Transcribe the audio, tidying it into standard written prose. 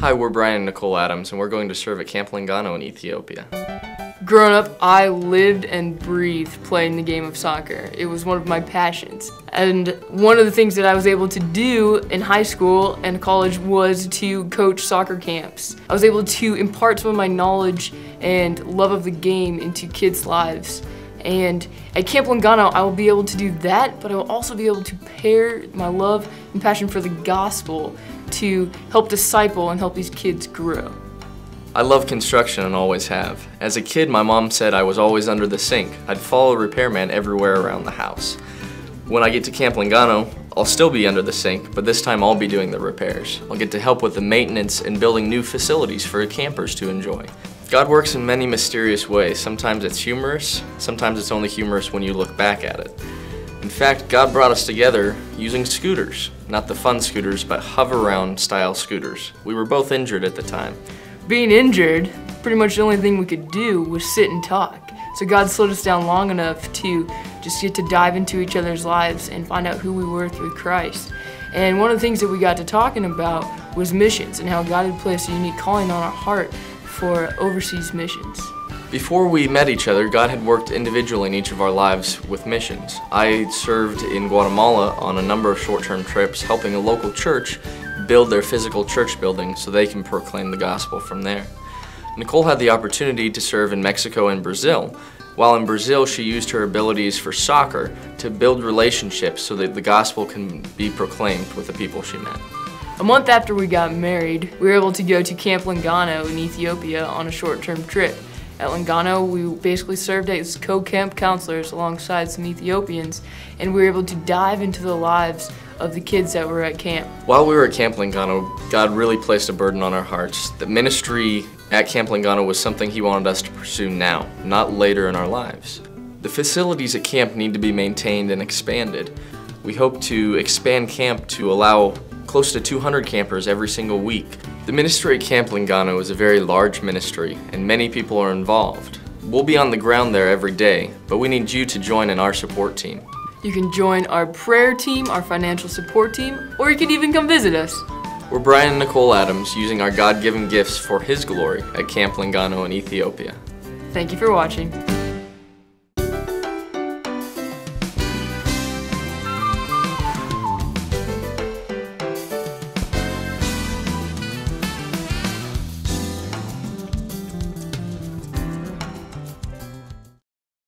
Hi, we're Brian and Nicole Adams, and we're going to serve at Camp Lingano in Ethiopia. Growing up, I lived and breathed playing the game of soccer. It was one of my passions. And one of the things that I was able to do in high school and college was to coach soccer camps. I was able to impart some of my knowledge and love of the game into kids' lives. And at Camp Lingano, I will be able to do that, but I will also be able to pair my love and passion for the gospel to help disciple and help these kids grow. I love construction and always have. As a kid, my mom said I was always under the sink. I'd follow a repairman everywhere around the house. When I get to Camp Lingano, I'll still be under the sink, but this time I'll be doing the repairs. I'll get to help with the maintenance and building new facilities for campers to enjoy. God works in many mysterious ways. Sometimes it's humorous, sometimes it's only humorous when you look back at it. In fact, God brought us together using scooters. Not the fun scooters, but hover-around style scooters. We were both injured at the time. Being injured, pretty much the only thing we could do was sit and talk. So God slowed us down long enough to just get to dive into each other's lives and find out who we were through Christ. And one of the things that we got to talking about was missions and how God had placed a unique calling on our heart for overseas missions. Before we met each other, God had worked individually in each of our lives with missions. I served in Guatemala on a number of short-term trips, helping a local church build their physical church building so they can proclaim the gospel from there. Nicole had the opportunity to serve in Mexico and Brazil. While in Brazil, she used her abilities for soccer to build relationships so that the gospel can be proclaimed with the people she met. A month after we got married, we were able to go to Camp Lingano in Ethiopia on a short-term trip. At Lingano, we basically served as co-camp counselors alongside some Ethiopians, and we were able to dive into the lives of the kids that were at camp. While we were at Camp Lingano, God really placed a burden on our hearts. The ministry at Camp Lingano was something He wanted us to pursue now, not later in our lives. The facilities at camp need to be maintained and expanded. We hope to expand camp to allow close to 200 campers every single week. The ministry at Camp Lingano is a very large ministry, and many people are involved. We'll be on the ground there every day, but we need you to join in our support team. You can join our prayer team, our financial support team, or you can even come visit us. We're Brian and Nicole Adams, using our God-given gifts for His glory at Camp Lingano in Ethiopia. Thank you for watching.